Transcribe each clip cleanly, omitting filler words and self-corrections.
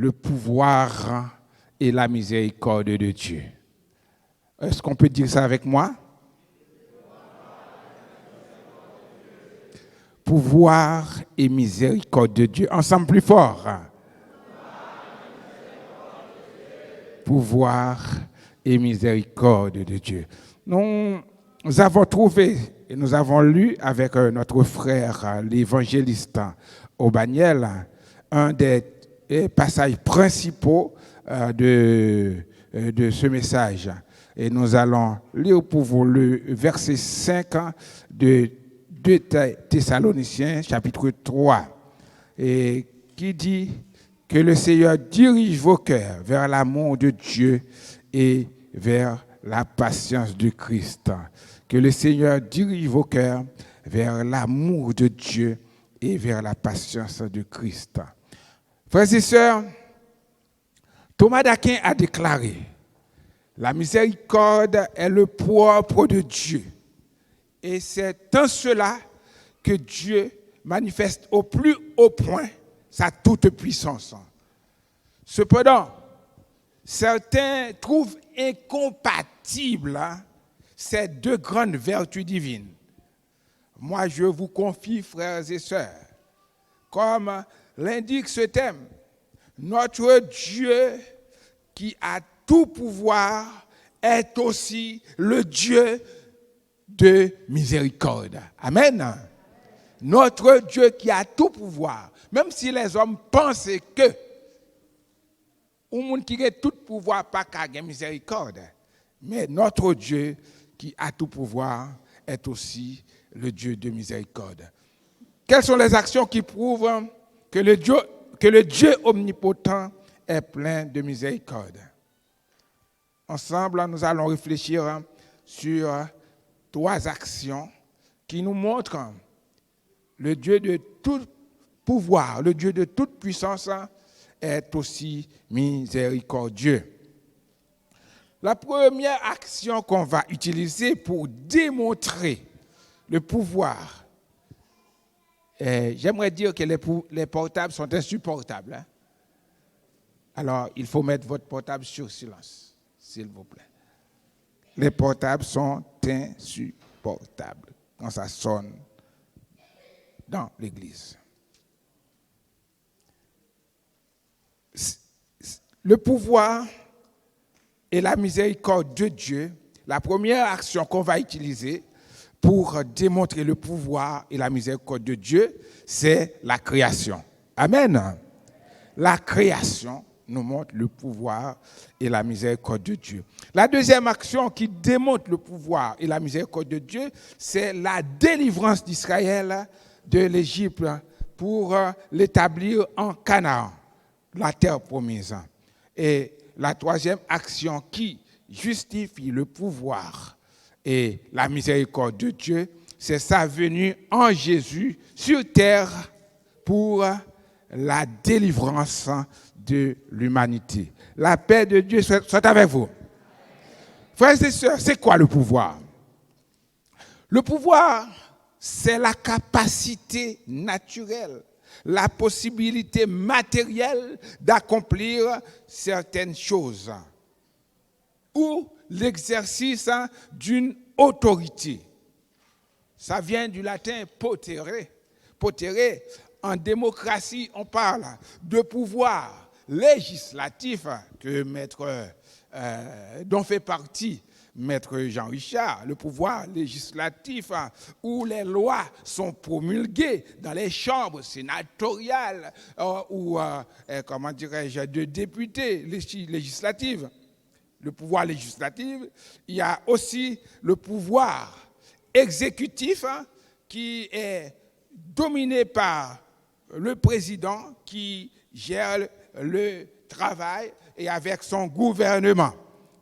le pouvoir et la miséricorde de Dieu. Est-ce qu'on peut dire ça avec moi? Pouvoir et miséricorde de Dieu. Ensemble plus fort. Pouvoir et miséricorde de Dieu. Nous avons trouvé et nous avons lu avec notre frère, l'évangéliste Obaniel, un des passages principaux de ce message. Et nous allons lire pour vous le verset 5 de 2 Thessaloniciens, chapitre 3, et qui dit que le Seigneur dirige vos cœurs vers l'amour de Dieu et vers la patience de Christ. Que le Seigneur dirige vos cœurs vers l'amour de Dieu et vers la patience de Christ. Frères et sœurs, Thomas d'Aquin a déclaré: la miséricorde est le propre de Dieu. Et c'est en cela que Dieu manifeste au plus haut point sa toute-puissance. Cependant, certains trouvent incompatibles ces deux grandes vertus divines. Moi, je vous confie, frères et sœurs, comme l'indique ce thème, notre Dieu qui a tout pouvoir est aussi le Dieu de miséricorde. Amen. Notre Dieu qui a tout pouvoir, même si les hommes pensent que ou monde qui a tout pouvoir pas qu'à miséricorde, mais notre Dieu qui a tout pouvoir est aussi le Dieu de miséricorde. Quelles sont les actions qui prouvent que le Dieu omnipotent est plein de miséricorde? Ensemble, nous allons réfléchir sur 3 actions qui nous montrent le Dieu de tout pouvoir, le Dieu de toute puissance est aussi miséricordieux. La première action qu'on va utiliser pour démontrer le pouvoir, j'aimerais dire que les portables sont insupportables. Hein? Alors, il faut mettre votre portable sur silence, s'il vous plaît. Les portables sont insupportables quand ça sonne dans l'église. Le pouvoir et la miséricorde de Dieu, la première action qu'on va utiliser pour démontrer le pouvoir et la miséricorde de Dieu, c'est la création. Amen. La création nous montre le pouvoir et la miséricorde de Dieu. La deuxième action qui démontre le pouvoir et la miséricorde de Dieu, c'est la délivrance d'Israël de l'Égypte pour l'établir en Canaan, la terre promise. Et la troisième action qui justifie le pouvoir et la miséricorde de Dieu, c'est sa venue en Jésus sur terre pour la délivrance de l'humanité. La paix de Dieu soit avec vous. Frères et sœurs, c'est quoi le pouvoir? Le pouvoir, c'est la capacité naturelle, la possibilité matérielle d'accomplir certaines choses ou l'exercice d'une autorité. Ça vient du latin potere. Potere, en démocratie, on parle de pouvoir législatif que dont fait partie Maître Jean-Richard, le pouvoir législatif où les lois sont promulguées dans les chambres sénatoriales ou, comment dirais-je, de députés législatifs. Le pouvoir législatif, il y a aussi le pouvoir exécutif qui est dominé par le président qui gère le travail et avec son gouvernement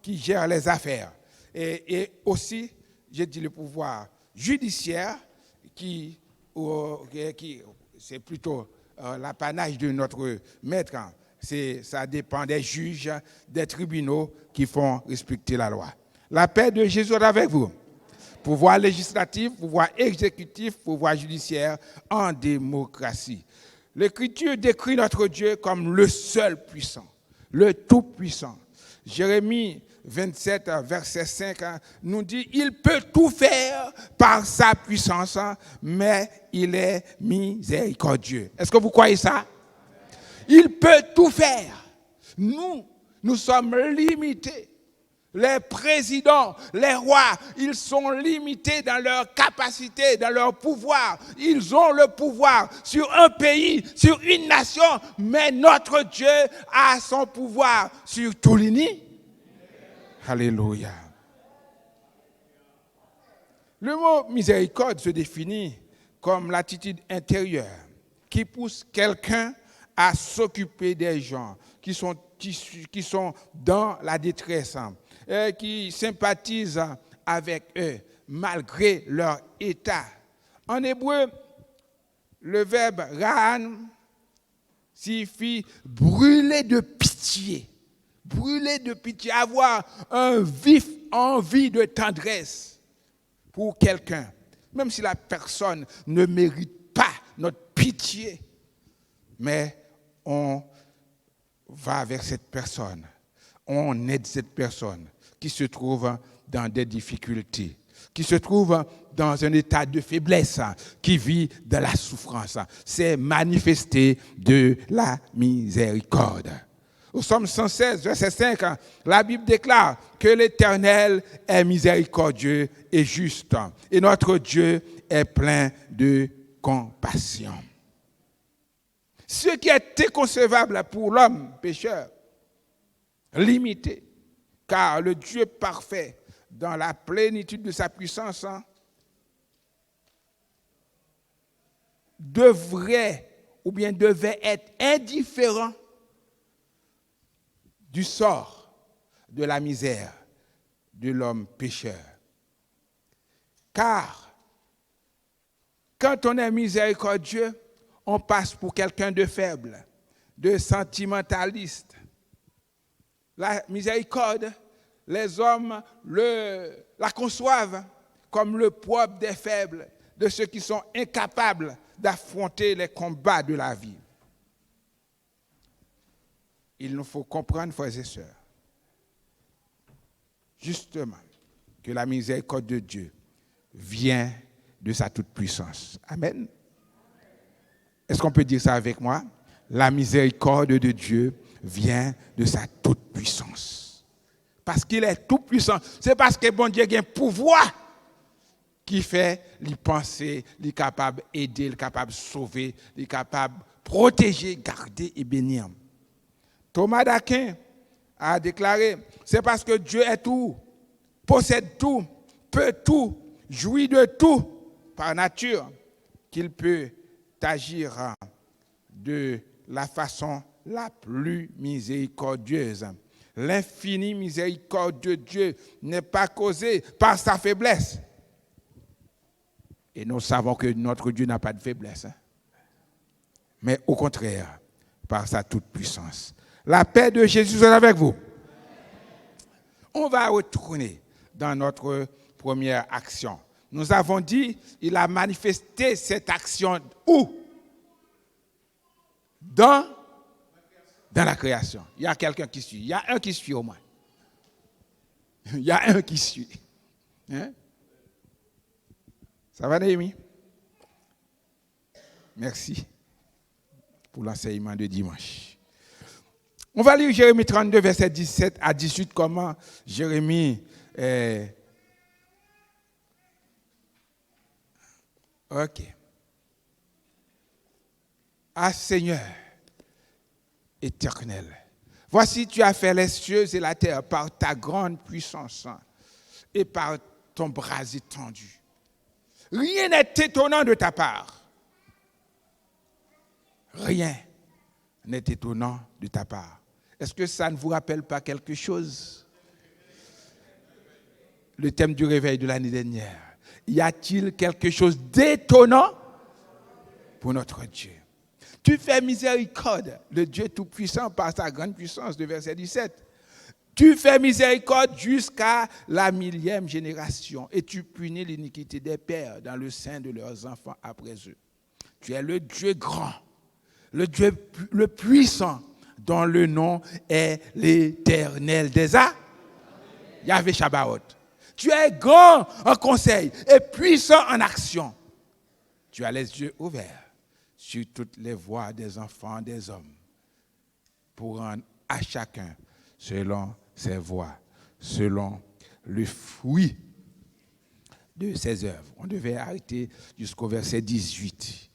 qui gère les affaires. Et aussi, j'ai dit le pouvoir judiciaire qui c'est plutôt l'apanage de notre maître. Ça dépend des juges, des tribunaux qui font respecter la loi. La paix de Jésus est avec vous. Pouvoir législatif, pouvoir exécutif, pouvoir judiciaire en démocratie. L'Écriture décrit notre Dieu comme le seul puissant, le tout-puissant. Jérémie 27, verset 5, nous dit, il peut tout faire par sa puissance, mais il est miséricordieux. Est-ce que vous croyez ça? Il peut tout faire. Nous sommes limités. Les présidents, les rois, ils sont limités dans leur capacité, dans leur pouvoir. Ils ont le pouvoir sur un pays, sur une nation, mais notre Dieu a son pouvoir sur tout l'uni. Alléluia. Le mot miséricorde se définit comme l'attitude intérieure qui pousse quelqu'un à s'occuper des gens qui sont dans la détresse, qui sympathisent avec eux malgré leur état. En hébreu, le verbe ra'an signifie brûler de pitié. Brûler de pitié, avoir un vif envie de tendresse pour quelqu'un, même si la personne ne mérite pas notre pitié, mais on va vers cette personne, on aide cette personne qui se trouve dans des difficultés, qui se trouve dans un état de faiblesse, qui vit de la souffrance. C'est manifester de la miséricorde. Au Psaume 116, verset 5, la Bible déclare que l'Éternel est miséricordieux et juste, et notre Dieu est plein de compassion. Ce qui est inconcevable pour l'homme pécheur, limité, car le Dieu parfait, dans la plénitude de sa puissance, devrait ou bien devait être indifférent du sort de la misère de l'homme pécheur. Car quand on est miséricordieux, on passe pour quelqu'un de faible, de sentimentaliste. La miséricorde, les hommes la conçoivent comme le propre des faibles, de ceux qui sont incapables d'affronter les combats de la vie. Il nous faut comprendre, frères et sœurs, justement, que la miséricorde de Dieu vient de sa toute-puissance. Amen. Est-ce qu'on peut dire ça avec moi? La miséricorde de Dieu vient de sa toute-puissance. Parce qu'il est tout-puissant. C'est parce que bon Dieu a un pouvoir qui fait les penser, les capable d'aider, les capable de sauver, les capable de protéger, garder et bénir. Thomas d'Aquin a déclaré, c'est parce que Dieu est tout, possède tout, peut tout, jouit de tout par nature, qu'il peut agir de la façon la plus miséricordieuse. L'infinie miséricorde de Dieu n'est pas causée par sa faiblesse. Et nous savons que notre Dieu n'a pas de faiblesse. Mais au contraire, par sa toute-puissance. La paix de Jésus est avec vous. On va retourner dans notre première action. Nous avons dit, il a manifesté cette action où? Dans la création. Il y a quelqu'un qui suit. Il y a un qui suit au moins. Il y a un qui suit. Hein? Ça va, Néhémie? Merci pour l'enseignement de dimanche. On va lire Jérémie 32, verset 17 à 18, comment Jérémie OK. Ah Seigneur éternel, voici tu as fait les cieux et la terre par ta grande puissance et par ton bras étendu. Rien n'est étonnant de ta part. Rien n'est étonnant de ta part. Est-ce que ça ne vous rappelle pas quelque chose? Le thème du réveil de l'année dernière. Y a-t-il quelque chose d'étonnant pour notre Dieu? Tu fais miséricorde, le Dieu tout-puissant par sa grande puissance, de verset 17. Tu fais miséricorde jusqu'à la 1000e génération et tu punis l'iniquité des pères dans le sein de leurs enfants après eux. Tu es le Dieu grand, le Dieu le puissant, dont le nom est l'Éternel des armées. Yahvé Shabbaoth. Tu es grand en conseil et puissant en action. Tu as les yeux ouverts sur toutes les voies des enfants, des hommes, pour rendre à chacun selon ses voies, selon le fruit de ses œuvres. On devait arrêter jusqu'au verset 18.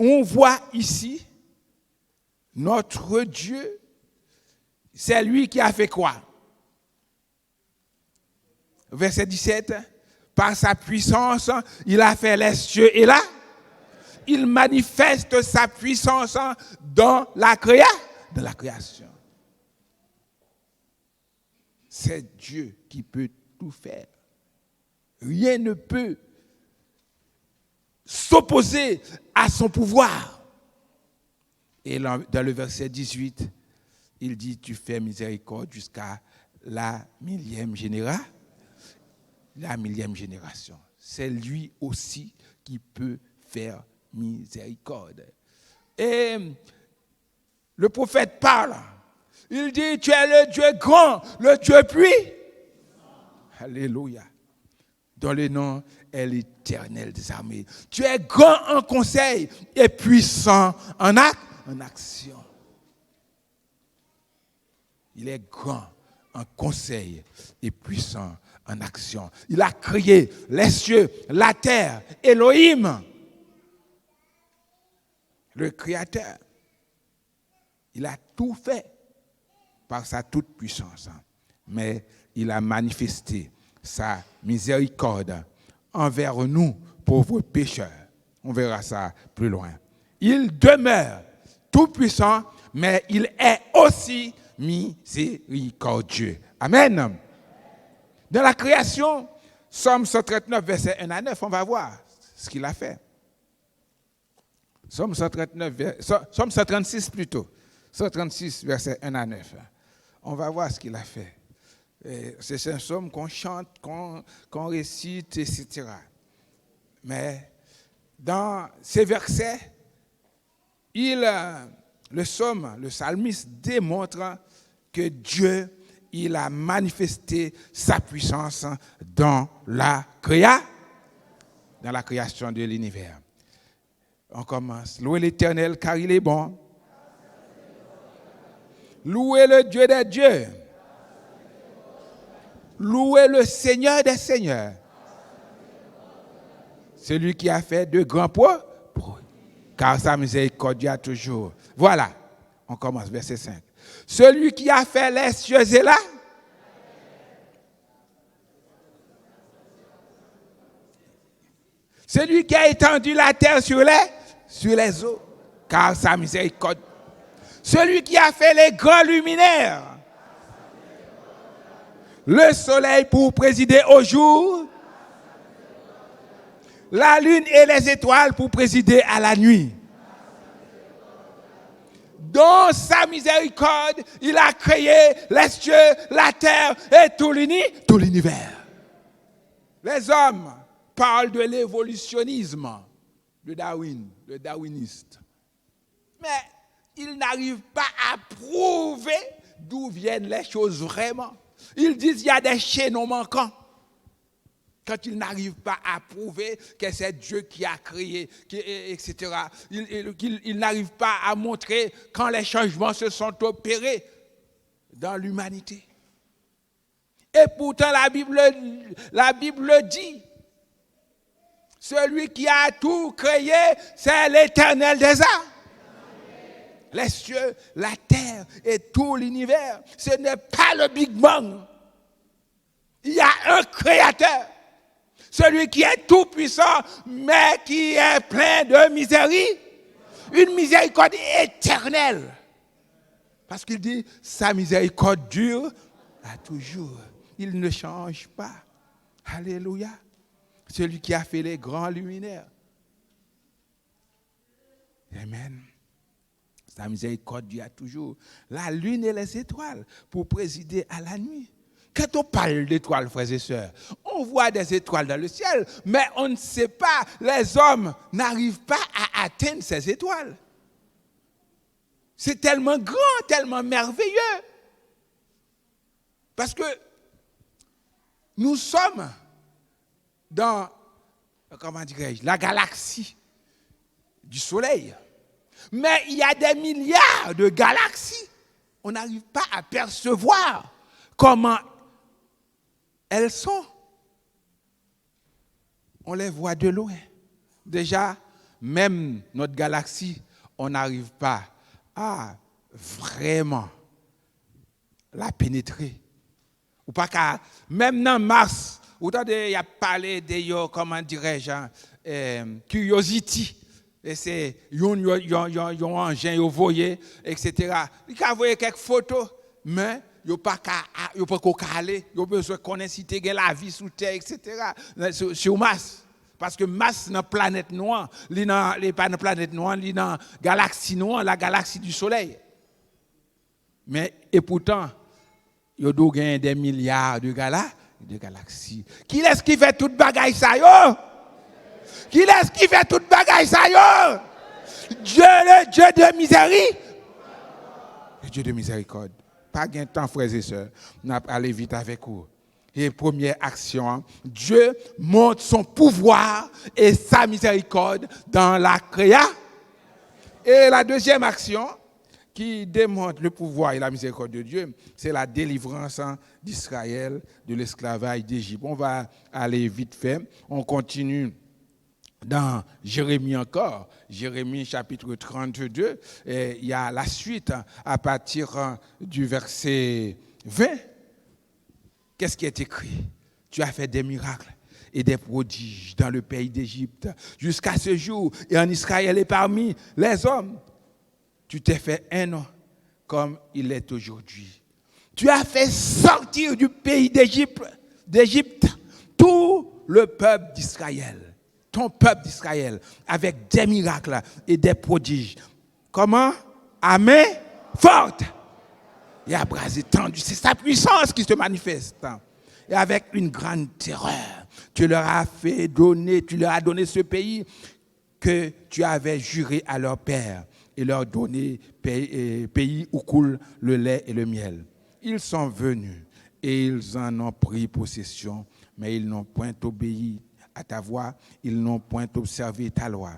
On voit ici notre Dieu, c'est lui qui a fait quoi? Verset 17, par sa puissance, il a fait les cieux et là, il manifeste sa puissance dans la création. C'est Dieu qui peut tout faire. Rien ne peut s'opposer à son pouvoir. Et dans le verset 18, il dit, tu fais miséricorde jusqu'à la millième génération. La millième génération. C'est lui aussi qui peut faire miséricorde. Et le prophète parle. Il dit, tu es le Dieu grand, le Dieu puissant. Alléluia. Dont le nom est l'Éternel des armées. Tu es grand en conseil et puissant en action. Il est grand en conseil et puissant en action. Il a créé les cieux, la terre, Elohim, le Créateur. Il a tout fait par sa toute puissance. Mais il a manifesté sa miséricorde envers nous, pauvres pécheurs. On verra ça plus loin. Il demeure tout puissant, mais il est aussi miséricordieux. Amen. Dans la création, Psaume 139, verset 1 à 9, on va voir ce qu'il a fait. Psaume 136 plutôt. 136, verset 1 à 9. On va voir ce qu'il a fait. C'est un psaume qu'on chante, qu'on récite, etc. Mais dans ces versets, le psalmiste démontre que Dieu, il a manifesté sa puissance dans la création de l'univers. On commence. Louez l'Éternel car il est bon. Louez le Dieu des dieux. Louez le Seigneur des seigneurs. Celui qui a fait de grands poids, car sa miséricorde a toujours. Voilà, on commence, verset 5. Celui qui a fait les cieux et là, celui qui a étendu la terre sur les eaux, car sa miséricorde. Celui qui a fait les grands luminaires, le soleil pour présider au jour, la lune et les étoiles pour présider à la nuit. Dans sa miséricorde, il a créé les cieux, la terre et tout l'univers. Les hommes parlent de l'évolutionnisme, de Darwin, le darwiniste. Mais ils n'arrivent pas à prouver d'où viennent les choses vraiment. Ils disent qu'il y a des chaînons manquants. Quand ils n'arrivent pas à prouver que c'est Dieu qui a créé, etc. Ils n'arrivent pas à montrer quand les changements se sont opérés dans l'humanité. Et pourtant la Bible dit, celui qui a tout créé, c'est l'Éternel des armées. Les cieux, la terre et tout l'univers. Ce n'est pas le Big Bang. Il y a un créateur. Celui qui est tout puissant, mais qui est plein de miséricorde. Une miséricorde éternelle. Parce qu'il dit, sa miséricorde dure à toujours. Il ne change pas. Alléluia. Celui qui a fait les grands luminaires. Amen. Sa miséricorde dure à toujours. La lune et les étoiles pour présider à la nuit. Quand on parle d'étoiles, frères et sœurs, on voit des étoiles dans le ciel, mais on ne sait pas, les hommes n'arrivent pas à atteindre ces étoiles. C'est tellement grand, tellement merveilleux. Parce que nous sommes dans, comment dirais-je, la galaxie du Soleil. Mais il y a des milliards de galaxies. On n'arrive pas à percevoir comment elles sont. On les voit de loin. Déjà, même notre galaxie, on n'arrive pas à vraiment la pénétrer. Ou pas qu'à, même dans Mars, il y a parlé de, comment dirais-je, Curiosity. Et c'est un engin, vous voyez, etc. Il a envoyé quelques photos, mais il n'y a pas qu'à aller. Il y a besoin de connaître si tu as la vie sous terre, etc. Sur Mars. Parce que Mars, c'est une planète noire. Il n'est pas une planète noire, il est dans la galaxie noire, la galaxie du Soleil. Mais, et pourtant, il y a des milliards de galaxies. Qui est-ce qui fait toute bagaille ça, yo? Qui est-ce qui fait toute bagaille ça, yo? Dieu, le Dieu de miséricorde. Le Dieu de miséricorde. Pas de temps, frères et sœurs. On va aller vite avec vous. Et première action, Dieu montre son pouvoir et sa miséricorde dans la création. Et la deuxième action, qui démontre le pouvoir et la miséricorde de Dieu, c'est la délivrance d'Israël de l'esclavage d'Égypte. On va aller vite fait. On continue dans Jérémie encore. Jérémie chapitre 32. Et il y a la suite à partir du verset 20. Qu'est-ce qui est écrit? Tu as fait des miracles et des prodiges dans le pays d'Égypte jusqu'à ce jour. Et en Israël et parmi les hommes, tu t'es fait un nom comme il est aujourd'hui. Tu as fait sortir du pays d'Égypte, tout le peuple d'Israël, ton peuple d'Israël, avec des miracles et des prodiges. Comment? À main forte et à bras étendus. C'est sa puissance qui se manifeste. Et avec une grande terreur, tu leur as donné ce pays que tu avais juré à leur père et leur donner pays où coule le lait et le miel. Ils sont venus et ils en ont pris possession, mais ils n'ont point obéi à ta voix, ils n'ont point observé ta loi.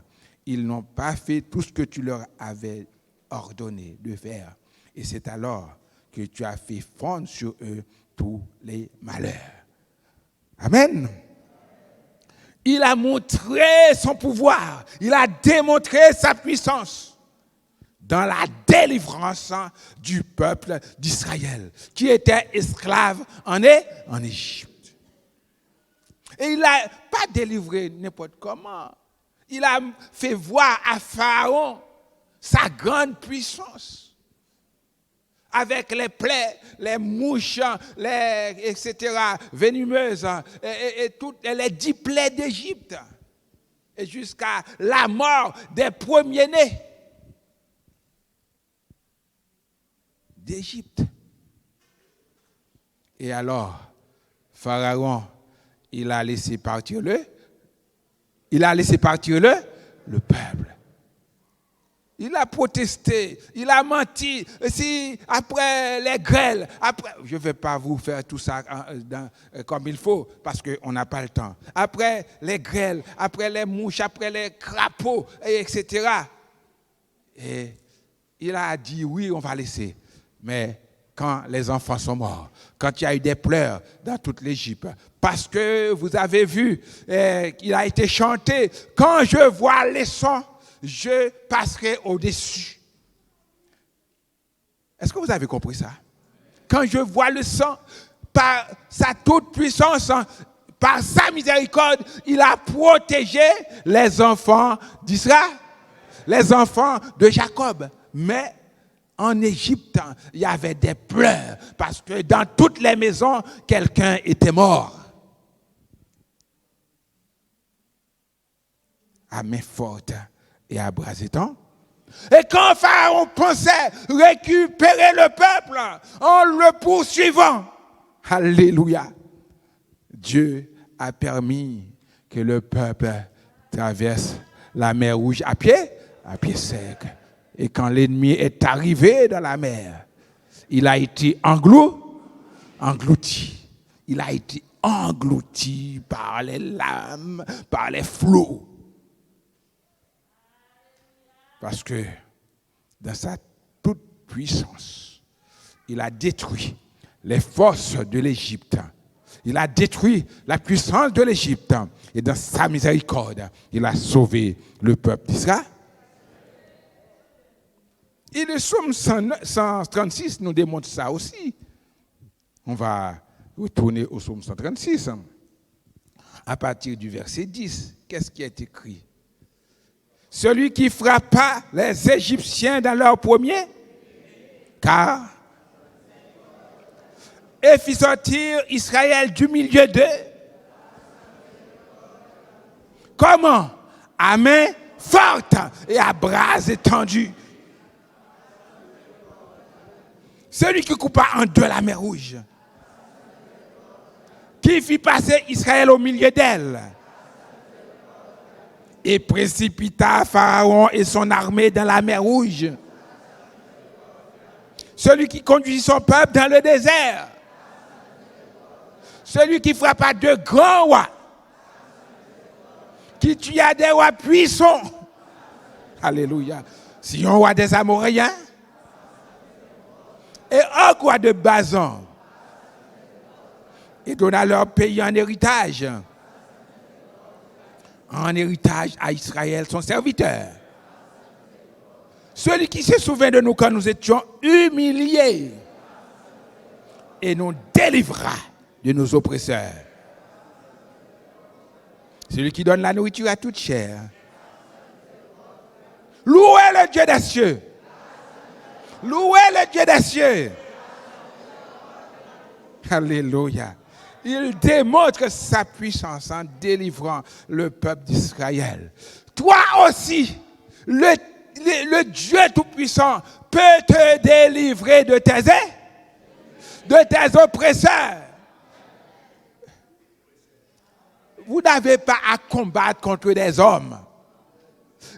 Ils n'ont pas fait tout ce que tu leur avais ordonné de faire. Et c'est alors que tu as fait fondre sur eux tous les malheurs. Amen. Il a montré son pouvoir, il a démontré sa puissance dans la délivrance du peuple d'Israël, qui était esclave en Égypte. Et il n'a pas délivré n'importe comment. Il a fait voir à Pharaon sa grande puissance. Avec les plaies, les mouches, etc., venimeuses, et toutes les 10 plaies d'Égypte, et jusqu'à la mort des premiers-nés d'Égypte. Et alors, Pharaon, il a laissé partir le peuple. Il a protesté, il a menti. Si après les grêles, je ne vais pas vous faire tout ça comme il faut, parce qu'on n'a pas le temps. Après les grêles, après les mouches, après les crapauds, etc. Et il a dit oui, on va laisser. Mais quand les enfants sont morts, quand il y a eu des pleurs dans toute l'Égypte, parce que vous avez vu, il a été chanté, quand je vois les sons, je passerai au-dessus. Est-ce que vous avez compris ça? Quand je vois le sang, par sa toute puissance, par sa miséricorde, il a protégé les enfants d'Israël, les enfants de Jacob. Mais en Égypte, il y avait des pleurs parce que dans toutes les maisons, quelqu'un était mort. À main forte et à bras étendus. Et quand Pharaon pensait récupérer le peuple en le poursuivant, alléluia, Dieu a permis que le peuple traverse la mer Rouge à pied sec. Et quand l'ennemi est arrivé dans la mer, il a été englouti. Il a été englouti par les lames, par les flots. Parce que dans sa toute puissance, il a détruit les forces de l'Égypte. Il a détruit la puissance de l'Égypte. Et dans sa miséricorde, il a sauvé le peuple d'Israël. Et le psaume 136 nous démontre ça aussi. On va retourner au psaume 136. À partir du verset 10, qu'est-ce qui est écrit? Celui qui frappa les Égyptiens dans leur premier, car et fit sortir Israël du milieu d'eux. Comment? À main forte et à bras étendus. Celui qui coupa en deux la mer Rouge, qui fit passer Israël au milieu d'elle, et précipita Pharaon et son armée dans la mer Rouge. Celui qui conduisit son peuple dans le désert. Celui qui frappa de grands rois, qui tua des rois puissants. Alléluia. Sion, roi des Amoréens, et Og, roi de Bazan, et donna leur pays en héritage à Israël, son serviteur. Celui qui se souvient de nous quand nous étions humiliés et nous délivra de nos oppresseurs. Celui qui donne la nourriture à toute chair. Louez le Dieu des cieux. Louez le Dieu des cieux. Alléluia. Il démontre sa puissance en délivrant le peuple d'Israël. Toi aussi, le Dieu Tout-Puissant peut te délivrer de tes oppresseurs. Vous n'avez pas à combattre contre des hommes.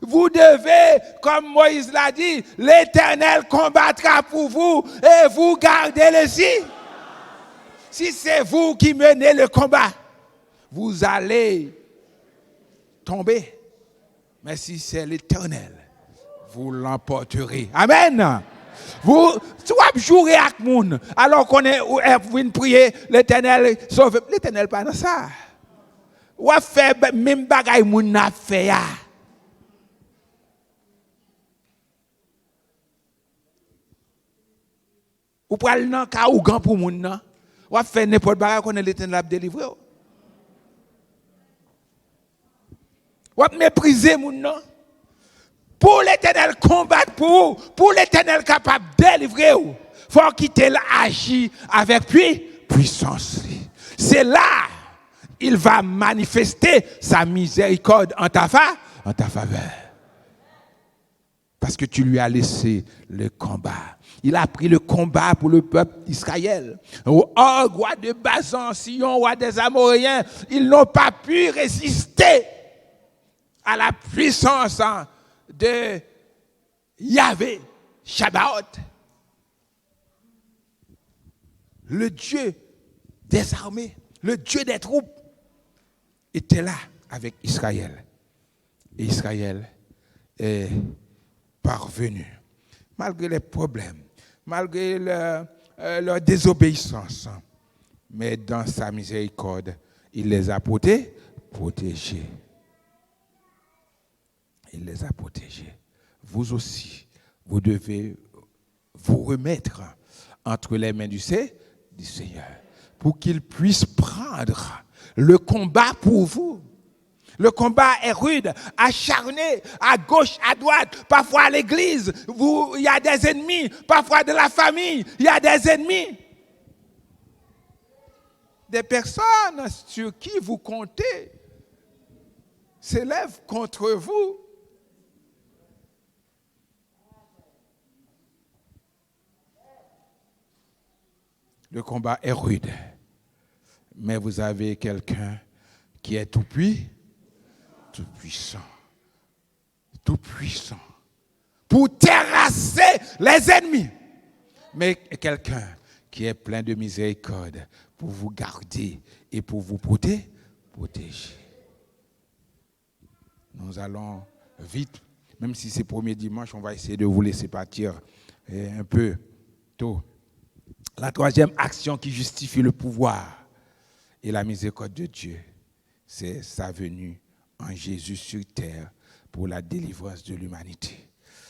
Vous devez, comme Moïse l'a dit, l'Éternel combattra pour vous et vous gardez le ciel. Si c'est vous qui menez le combat, vous allez tomber. Mais si c'est l'Éternel, vous l'emporterez. Amen. Vous jouez avec moun alors qu'on est venu prier l'Éternel sauve. L'Éternel pas dans ça. Ou fait même bagay moun n'a fait ya. Ou pral nan ka ou gan pour moun nan. Ou fait n'importe bagay qu'on est l'Éternel a délivré. Ou mépriser moun nan. Pour l'Éternel combattre pour l'Éternel capable de délivrer, il faut quitter l'agir avec puissance. C'est là il va manifester sa miséricorde en ta faveur. Parce que tu lui as laissé le combat. Il a pris le combat pour le peuple d'Israël. Og, roi de Bazan, Sion, roi des Amoréens, ils n'ont pas pu résister à la puissance de Yahvé, Shabbat. Le Dieu des armées, le Dieu des troupes, était là avec Israël. Et Israël est parvenu, malgré les problèmes, malgré leur désobéissance, mais dans sa miséricorde, il les a protégés. Il les a protégés. Vous aussi, vous devez vous remettre entre les mains du Seigneur pour qu'il puisse prendre le combat pour vous. Le combat est rude, acharné, à gauche, à droite, parfois à l'église, il y a des ennemis, parfois de la famille, il y a des ennemis. Des personnes sur qui vous comptez s'élèvent contre vous. Le combat est rude, mais vous avez quelqu'un qui est tout puissant, pour terrasser les ennemis, mais quelqu'un qui est plein de miséricorde pour vous garder et pour vous protéger. Nous allons vite, même si c'est premier dimanche, on va essayer de vous laisser partir un peu tôt. La troisième action qui justifie le pouvoir et la miséricorde de Dieu, c'est sa venue en Jésus sur terre pour la délivrance de l'humanité.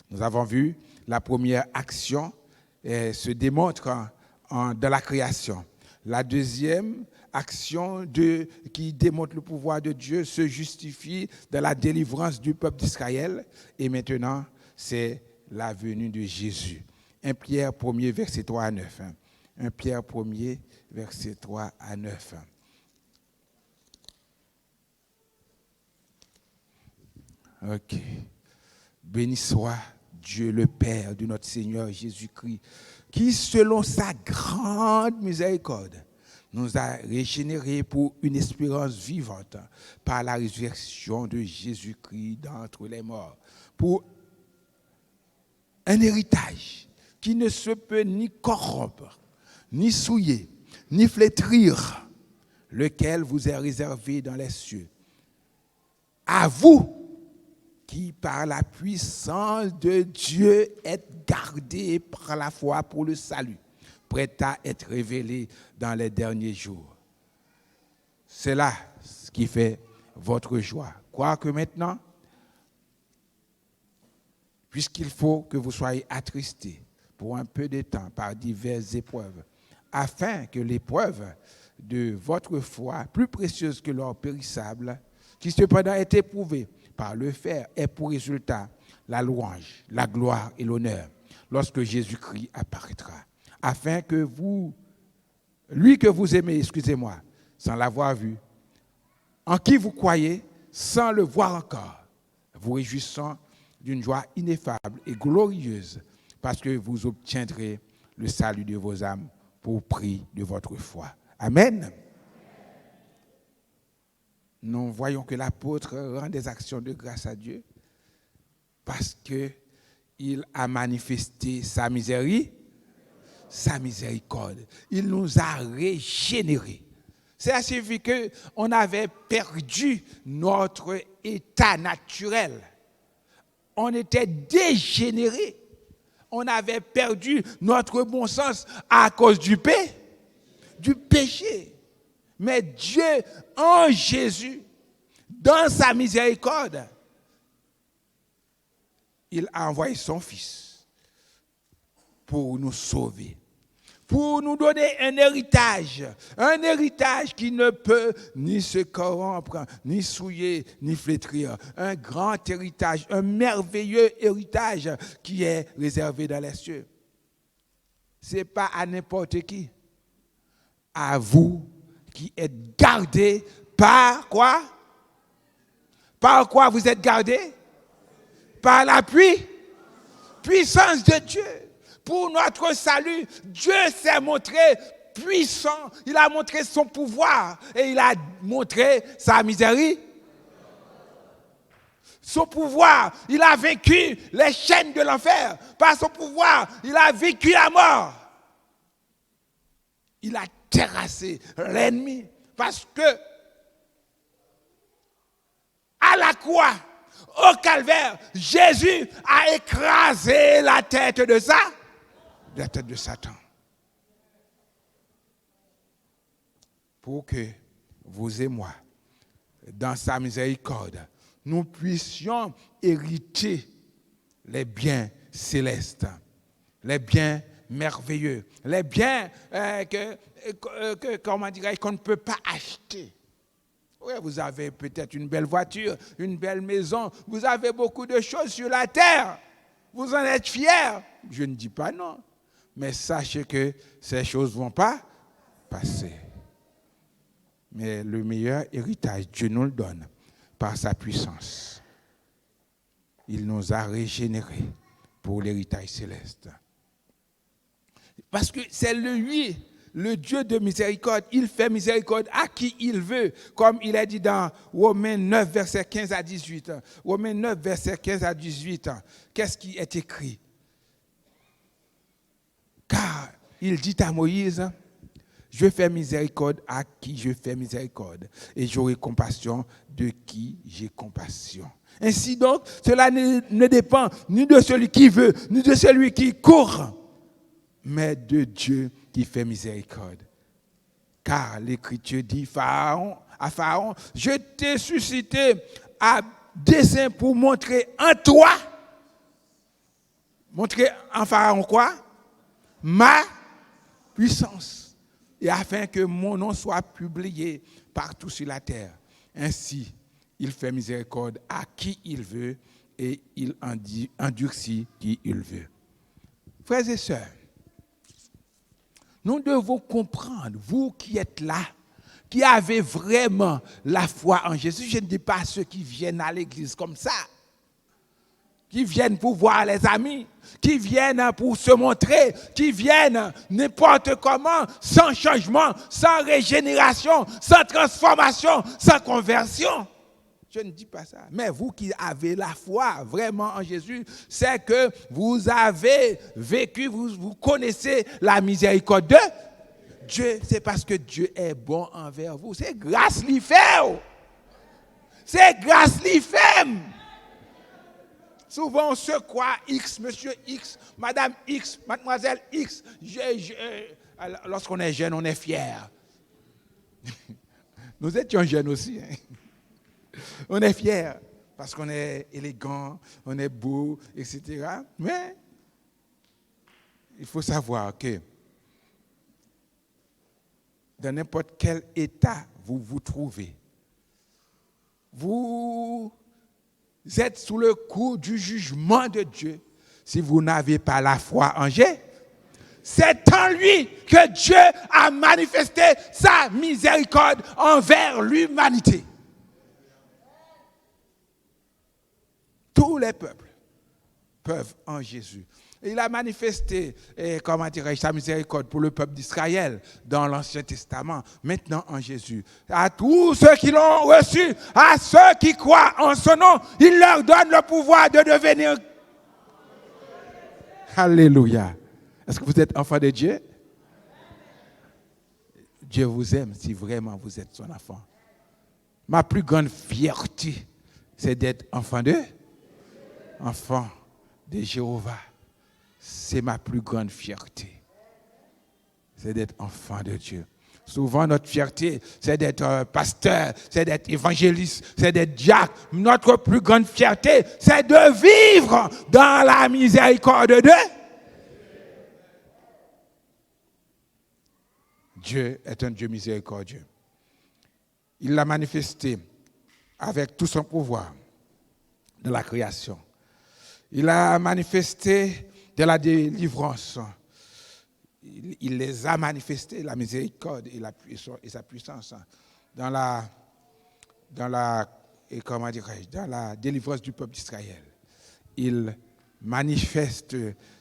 Nous avons vu la première action se démontre dans la création. La deuxième action qui démontre le pouvoir de Dieu se justifie dans la délivrance du peuple d'Israël. Et maintenant, c'est la venue de Jésus. 1 Pierre 1er, verset 3 à 9. 1 Pierre 1er, verset 3 à 9. Ok. Béni soit Dieu le Père de notre Seigneur Jésus-Christ, qui selon sa grande miséricorde nous a régénérés pour une espérance vivante par la résurrection de Jésus-Christ d'entre les morts, pour un héritage qui ne se peut ni corrompre, ni souiller, ni flétrir, lequel vous est réservé dans les cieux. À vous, qui par la puissance de Dieu êtes gardés par la foi pour le salut, prêt à être révélé dans les derniers jours. C'est là ce qui fait votre joie. Quoique maintenant, puisqu'il faut que vous soyez attristés pour un peu de temps par diverses épreuves, afin que l'épreuve de votre foi, plus précieuse que l'or périssable, qui cependant est éprouvée par le fer, ait pour résultat la louange, la gloire et l'honneur lorsque Jésus-Christ apparaîtra. Afin que vous, lui que vous aimez, sans l'avoir vu, en qui vous croyez, sans le voir encore, vous réjouissant d'une joie ineffable et glorieuse, parce que vous obtiendrez le salut de vos âmes pour prix de votre foi. Amen. Nous voyons que l'apôtre rend des actions de grâce à Dieu parce qu'il a manifesté sa miséricorde. Il nous a régénérés. Ça signifie qu'on avait perdu notre état naturel. On était dégénérés. On avait perdu notre bon sens à cause du péché. Mais Dieu, en Jésus, dans sa miséricorde, il a envoyé son Fils pour nous sauver, pour nous donner un héritage qui ne peut ni se corrompre, ni souiller, ni flétrir. Un grand héritage, un merveilleux héritage qui est réservé dans les cieux. Ce n'est pas à n'importe qui, à vous qui êtes gardés par quoi? Par quoi vous êtes gardés? Par la puissance de Dieu. Pour notre salut, Dieu s'est montré puissant. Il a montré son pouvoir et il a montré sa miséricorde. Son pouvoir, il a vaincu les chaînes de l'enfer. Par son pouvoir, il a vaincu la mort. Il a terrassé l'ennemi parce que à la croix, au calvaire, Jésus a écrasé la tête de Satan. Pour que vous et moi, dans sa miséricorde, nous puissions hériter les biens célestes, les biens merveilleux, les biens qu'on ne peut pas acheter. Oui, vous avez peut-être une belle voiture, une belle maison, vous avez beaucoup de choses sur la terre. Vous en êtes fiers. Je ne dis pas non, mais sachez que ces choses ne vont pas passer. Mais le meilleur héritage, Dieu nous le donne par sa puissance. Il nous a régénérés pour l'héritage céleste. Parce que c'est lui le Dieu de miséricorde, il fait miséricorde à qui il veut, comme il est dit dans Romains 9, verset 15 à 18. Romains 9, verset 15 à 18. Qu'est-ce qui est écrit? Car il dit à Moïse, je fais miséricorde à qui je fais miséricorde, et j'aurai compassion de qui j'ai compassion. Ainsi donc, cela ne dépend ni de celui qui veut, ni de celui qui court, mais de Dieu qui fait miséricorde. Car l'Écriture dit à Pharaon, je t'ai suscité à dessein pour montrer en toi, montrer en Pharaon quoi? Ma puissance. Et afin que mon nom soit publié partout sur la terre. Ainsi, il fait miséricorde à qui il veut et il endurcit qui il veut. Frères et sœurs, nous devons comprendre, vous qui êtes là, qui avez vraiment la foi en Jésus, je ne dis pas ceux qui viennent à l'église comme ça, qui viennent pour voir les amis, qui viennent pour se montrer, qui viennent n'importe comment, sans changement, sans régénération, sans transformation, sans conversion. Je ne dis pas ça. Mais vous qui avez la foi vraiment en Jésus, c'est que vous avez vécu, vous connaissez la miséricorde de Dieu. C'est parce que Dieu est bon envers vous. C'est grâce lui fait. C'est grâce lui fait. Souvent on se croit X, monsieur X, madame X, mademoiselle X. Lorsqu'on est jeune, on est fier. Nous étions jeunes aussi. On est fiers parce qu'on est élégant, on est beau, etc. Mais il faut savoir que dans n'importe quel état vous vous trouvez, vous êtes sous le coup du jugement de Dieu si vous n'avez pas la foi en Jésus. C'est en lui que Dieu a manifesté sa miséricorde envers l'humanité. Tous les peuples peuvent en Jésus. Il a manifesté, sa miséricorde pour le peuple d'Israël dans l'Ancien Testament, maintenant en Jésus. À tous ceux qui l'ont reçu, à ceux qui croient en son nom, il leur donne le pouvoir de devenir. Alléluia. Est-ce que vous êtes enfant de Dieu? Dieu vous aime si vraiment vous êtes son enfant. Ma plus grande fierté, c'est d'être enfant de Jéhovah. C'est ma plus grande fierté. C'est d'être enfant de Dieu. Souvent, notre fierté, c'est d'être pasteur, c'est d'être évangéliste, c'est d'être diacre. Notre plus grande fierté, c'est de vivre dans la miséricorde de Dieu. Dieu est un Dieu miséricordieux. Il l'a manifesté avec tout son pouvoir de la création. Il a manifesté de la délivrance. Il les a manifestés, la miséricorde et sa puissance dans la délivrance du peuple d'Israël. Il manifeste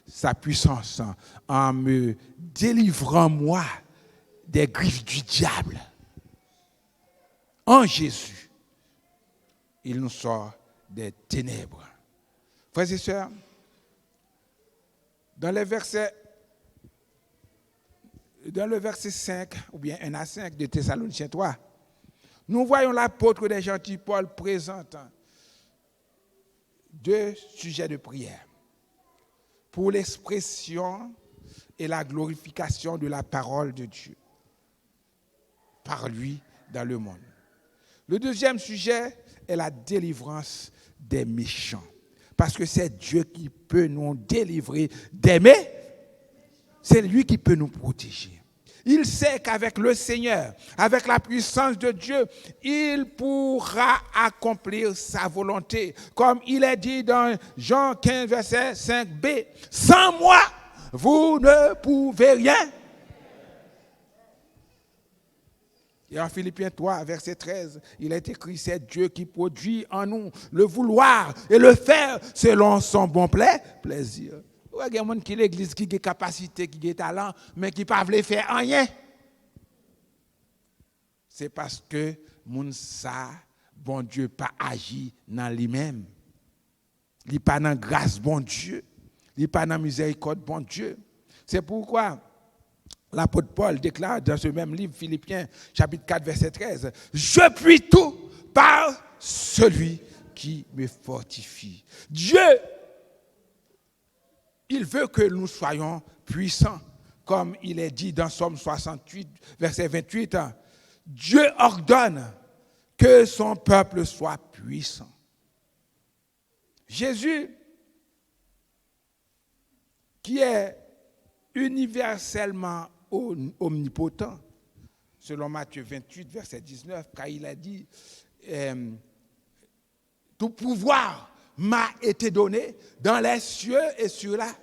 sa puissance en me délivrant moi des griffes du diable. En Jésus, il nous sort des ténèbres. Frères et sœurs, dans le verset 5, ou bien 1 à 5 de Thessaloniciens 3, nous voyons l'apôtre des gentils Paul présentant 2 sujets de prière pour l'expression et la glorification de la parole de Dieu par lui dans le monde. Le deuxième sujet est la délivrance des méchants. Parce que c'est Dieu qui peut nous délivrer des méchants. C'est lui qui peut nous protéger. Il sait qu'avec le Seigneur, avec la puissance de Dieu, il pourra accomplir sa volonté. Comme il est dit dans Jean 15, verset 5b, « Sans moi, vous ne pouvez rien. » Et en Philippiens 3, verset 13, il est écrit, c'est Dieu qui produit en nous le vouloir et le faire selon son bon plaisir. Ouais, il y a des gens qui l'église qui a des capacités, qui a des talents, mais qui ne peuvent pas faire rien. C'est parce que moun ça, bon Dieu, pas agi dans lui-même. Il n'est pas dans la grâce, bon Dieu. Il n'est pas dans la miséricorde, bon Dieu. C'est pourquoi l'apôtre Paul déclare dans ce même livre, Philippiens, chapitre 4, verset 13, « Je puis tout par celui qui me fortifie. » Dieu, il veut que nous soyons puissants, comme il est dit dans Somme 68, verset 28. Dieu ordonne que son peuple soit puissant. Jésus, qui est universellement omnipotent, selon Matthieu 28, verset 19, car il a dit, tout pouvoir m'a été donné dans les cieux et sur la terre.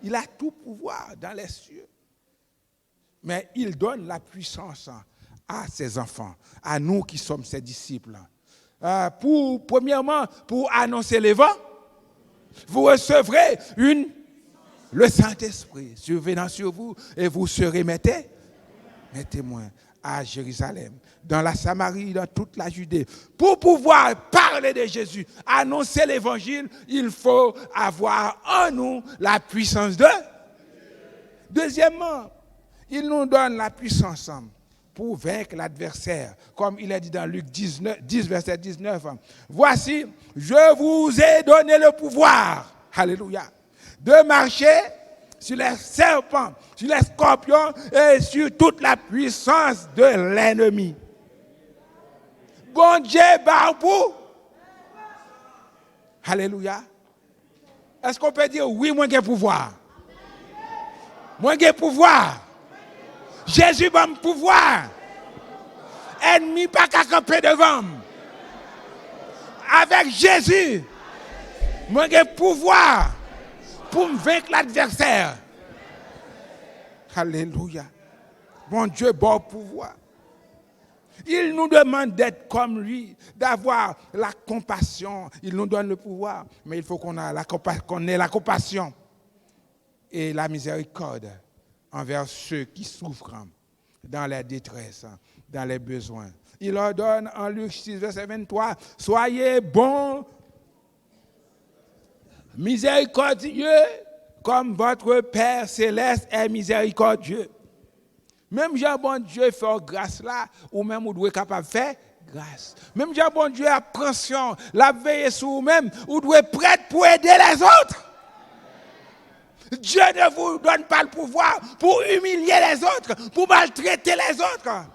Il a tout pouvoir dans les cieux. Mais il donne la puissance à ses enfants, à nous qui sommes ses disciples. Premièrement, pour annoncer l'évangile, vous recevrez le Saint-Esprit survenant sur vous et vous serez mes témoins à Jérusalem, dans la Samarie, dans toute la Judée. Pour pouvoir parler de Jésus, annoncer l'évangile, il faut avoir en nous la puissance de. Deuxièmement, il nous donne la puissance pour vaincre l'adversaire, comme il est dit dans Luc 10, verset 19. Voici, je vous ai donné le pouvoir, alléluia, de marcher sur les serpents, sur les scorpions et sur toute la puissance de l'ennemi. Bon Dieu, Barbou. Alléluia. Est-ce qu'on peut dire oui, moi j'ai pouvoir? Moi j'ai pouvoir. Jésus va me pouvoir. Ennemi pas qu'à camper devant. Avec Jésus, moi j'ai pouvoir pour me vaincre l'adversaire. Alléluia. Bon Dieu, bon pouvoir. Il nous demande d'être comme lui, d'avoir la compassion. Il nous donne le pouvoir, mais il faut qu'on ait la compassion et la miséricorde envers ceux qui souffrent dans la détresse, dans les besoins. Il leur donne en Luc 6, verset 23, « Soyez bons, miséricordieux, comme votre Père céleste est miséricordieux. » Même Jean bon Dieu fait grâce là, ou même vous devez capable de faire grâce. Même Jean bon Dieu a pension, la veille sur vous-même, vous devez prêt pour aider les autres. Dieu ne vous donne pas le pouvoir pour humilier les autres, pour maltraiter les autres.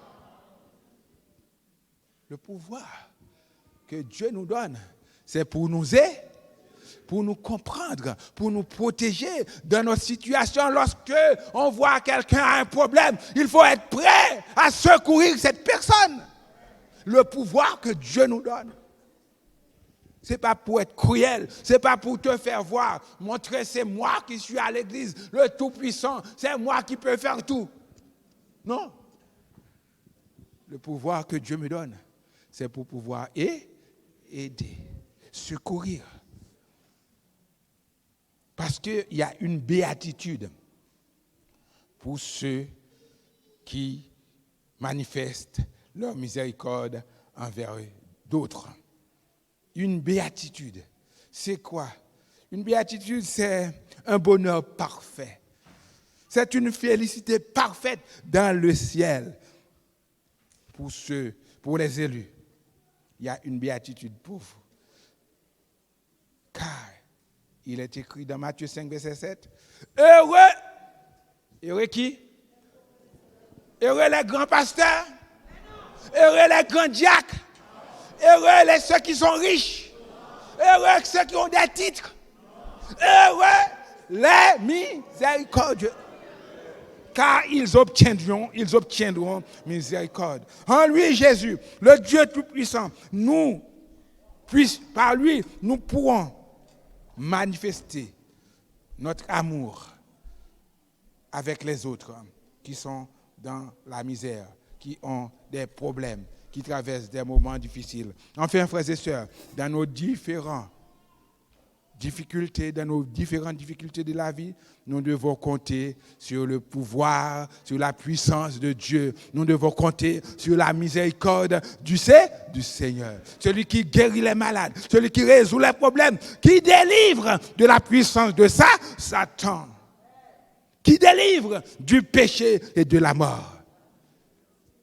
Le pouvoir que Dieu nous donne, c'est pour nous aider, pour nous comprendre, pour nous protéger dans notre situation. Lorsque on voit quelqu'un a un problème, il faut être prêt à secourir cette personne. Le pouvoir que Dieu nous donne. Ce n'est pas pour être cruel, ce n'est pas pour te faire voir, montrer c'est moi qui suis à l'église, le Tout-Puissant, c'est moi qui peux faire tout. Non. Le pouvoir que Dieu me donne, c'est pour pouvoir aider, secourir. Parce qu'il y a une béatitude pour ceux qui manifestent leur miséricorde envers d'autres. Une béatitude, c'est quoi? Une béatitude, c'est un bonheur parfait. C'est une félicité parfaite dans le ciel pour les élus. Il y a une béatitude pour vous. Car il est écrit dans Matthieu 5, verset 7, heureux qui? Heureux les grands pasteurs, heureux les grands diacres, heureux ceux qui sont riches, heureux ceux qui ont des titres, heureux les miséricordieux, car ils obtiendront miséricorde. En lui, Jésus, le Dieu Tout-Puissant, par lui, nous pourrons manifester notre amour avec les autres qui sont dans la misère, qui ont des problèmes, qui traversent des moments difficiles. Enfin, frères et sœurs, dans nos différentes difficultés, dans nos différentes difficultés de la vie, nous devons compter sur le pouvoir, sur la puissance de Dieu. Nous devons compter sur la miséricorde du Seigneur. Celui qui guérit les malades, celui qui résout les problèmes, qui délivre de la puissance de Satan, qui délivre du péché et de la mort.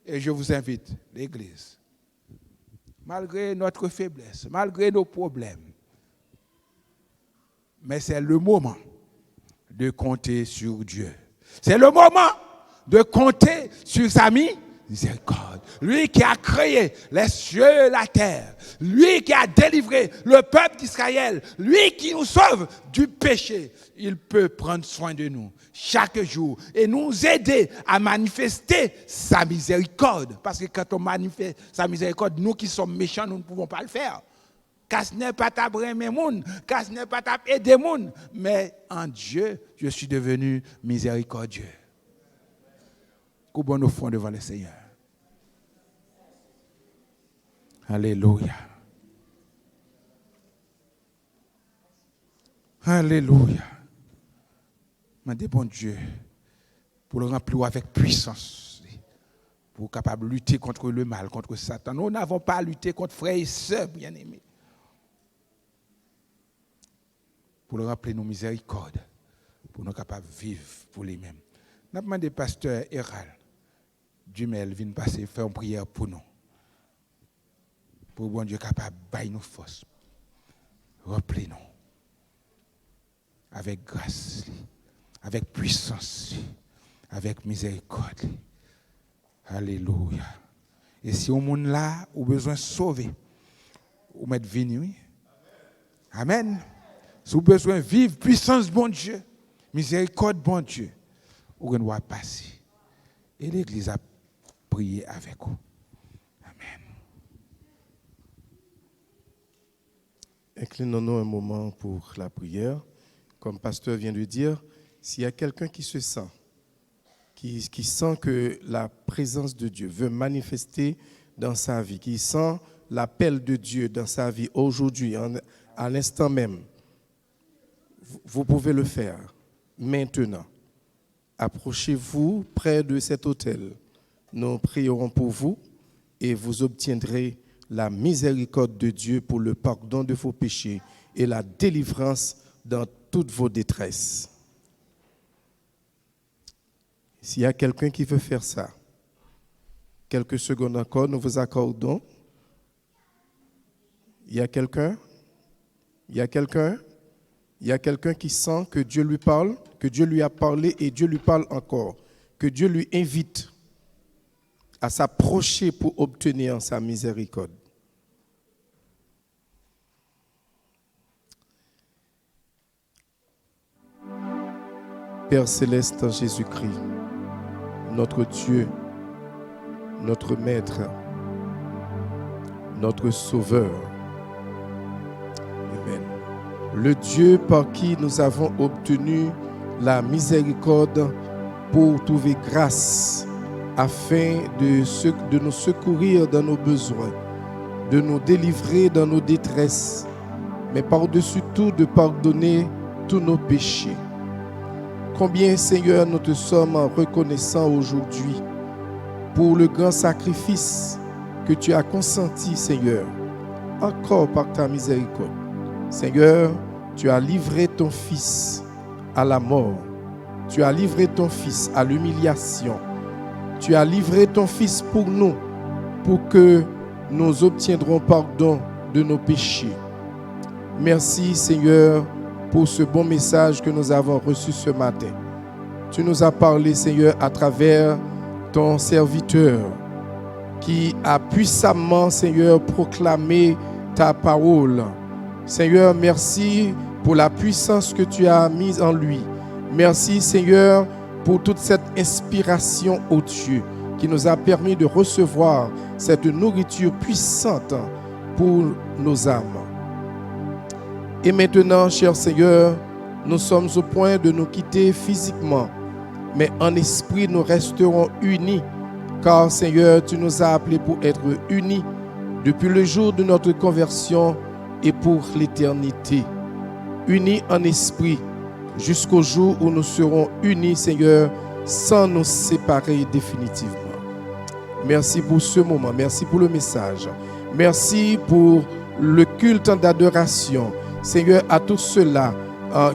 Et je vous invite, l'Église, malgré notre faiblesse, malgré nos problèmes, mais c'est le moment de compter sur Dieu. C'est le moment de compter sur sa miséricorde. Lui qui a créé les cieux et la terre. Lui qui a délivré le peuple d'Israël. Lui qui nous sauve du péché. Il peut prendre soin de nous chaque jour et nous aider à manifester sa miséricorde. Parce que quand on manifeste sa miséricorde, nous qui sommes méchants, nous ne pouvons pas le faire. Car ce n'est pas ta bramer moun, car ce n'est pas ta aider moun, mais en Dieu, je suis devenu miséricordieux. Coupons nos fronts devant le Seigneur. Alléluia. Alléluia. Mandez bon Dieu pour le remplir avec puissance, pour capable de lutter contre le mal, contre Satan. Nous n'avons pas à lutter contre frères et sœurs, bien-aimés. Pour le rappeler nos miséricordes, pour nous capables de vivre pour lui-même. Nous avons demandé pasteur Hérald Dumel vienne passer faire une prière pour nous. Pour bon Dieu capable de bailler nos forces. Rappelez-nous. Avec grâce, avec puissance, avec miséricorde. Alléluia. Et si au monde là, ou besoin de sauver, ou mettre venu. Amen. Si vous avez besoin de vivre, puissance, bon Dieu, miséricorde, bon Dieu, vous devez passer. Et l'Église a prié avec vous. Amen. Inclinons-nous un moment pour la prière. Comme le pasteur vient de dire, s'il y a quelqu'un qui se sent, qui sent que la présence de Dieu veut manifester dans sa vie, qui sent l'appel de Dieu dans sa vie aujourd'hui, à l'instant même, vous pouvez le faire maintenant. Approchez-vous près de cet autel. Nous prierons pour vous et vous obtiendrez la miséricorde de Dieu pour le pardon de vos péchés et la délivrance dans toutes vos détresses. S'il y a quelqu'un qui veut faire ça, quelques secondes encore, nous vous accordons. Il y a quelqu'un? Il y a quelqu'un? Il y a quelqu'un qui sent que Dieu lui parle, que Dieu lui a parlé et Dieu lui parle encore, que Dieu lui invite à s'approcher pour obtenir sa miséricorde. Père céleste en Jésus-Christ, notre Dieu, notre Maître, notre Sauveur. Amen. Le Dieu par qui nous avons obtenu la miséricorde pour trouver grâce afin de nous secourir dans nos besoins, de nous délivrer dans nos détresses, mais par-dessus tout de pardonner tous nos péchés. Combien, Seigneur, nous te sommes reconnaissants aujourd'hui pour le grand sacrifice que tu as consenti, Seigneur, encore par ta miséricorde. Seigneur, tu as livré ton Fils à la mort. Tu as livré ton Fils à l'humiliation. Tu as livré ton Fils pour nous, pour que nous obtiendrons pardon de nos péchés. Merci, Seigneur, pour ce bon message que nous avons reçu ce matin. Tu nous as parlé, Seigneur, à travers ton serviteur qui a puissamment, Seigneur, proclamé ta parole. Seigneur, merci pour la puissance que tu as mise en lui. Merci, Seigneur, pour toute cette inspiration, ô Dieu, qui nous a permis de recevoir cette nourriture puissante pour nos âmes. Et maintenant, cher Seigneur, nous sommes au point de nous quitter physiquement, mais en esprit, nous resterons unis, car, Seigneur, tu nous as appelés pour être unis depuis le jour de notre conversion et pour l'éternité. unis en esprit, jusqu'au jour où nous serons unis, Seigneur, sans nous séparer définitivement. Merci pour ce moment, merci pour le message, merci pour le culte d'adoration. Seigneur, à tous ceux-là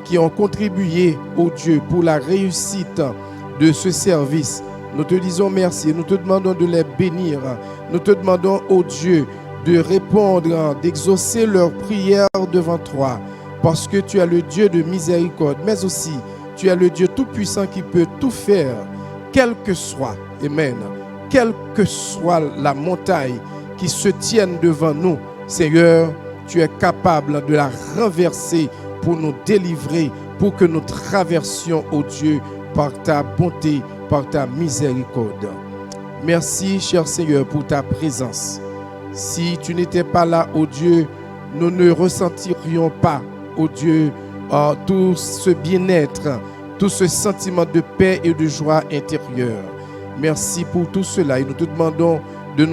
qui ont contribué au Dieu pour la réussite de ce service, nous te disons merci, nous te demandons de les bénir, nous te demandons, ô Dieu, de répondre, d'exaucer leurs prières devant toi, parce que tu es le Dieu de miséricorde, mais aussi tu es le Dieu tout-puissant qui peut tout faire, quel que soit, amen, quelle que soit la montagne qui se tienne devant nous, Seigneur, tu es capable de la renverser pour nous délivrer, pour que nous traversions, ô Dieu, par ta bonté, par ta miséricorde. Merci, cher Seigneur, pour ta présence. Si tu n'étais pas là, ô Dieu, nous ne ressentirions pas, ô Dieu, tout ce bien-être, tout ce sentiment de paix et de joie intérieure. Merci pour tout cela et nous te demandons de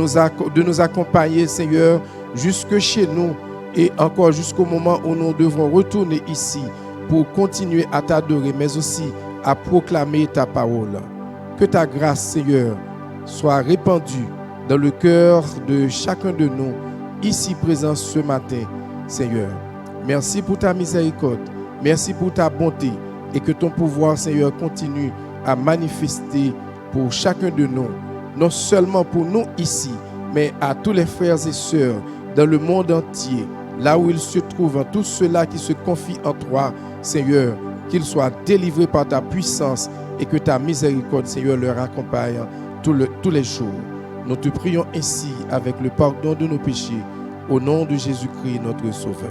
nous accompagner, Seigneur, jusque chez nous et encore jusqu'au moment où nous devrons retourner ici pour continuer à t'adorer, mais aussi à proclamer ta parole. Que ta grâce, Seigneur, soit répandue dans le cœur de chacun de nous, ici présents ce matin, Seigneur. Merci pour ta miséricorde, merci pour ta bonté et que ton pouvoir, Seigneur, continue à manifester pour chacun de nous, non seulement pour nous ici, mais à tous les frères et sœurs dans le monde entier, là où ils se trouvent, tous ceux-là qui se confient en toi, Seigneur, qu'ils soient délivrés par ta puissance et que ta miséricorde, Seigneur, leur accompagne tous les jours. Nous te prions ainsi avec le pardon de nos péchés, au nom de Jésus-Christ, notre Sauveur.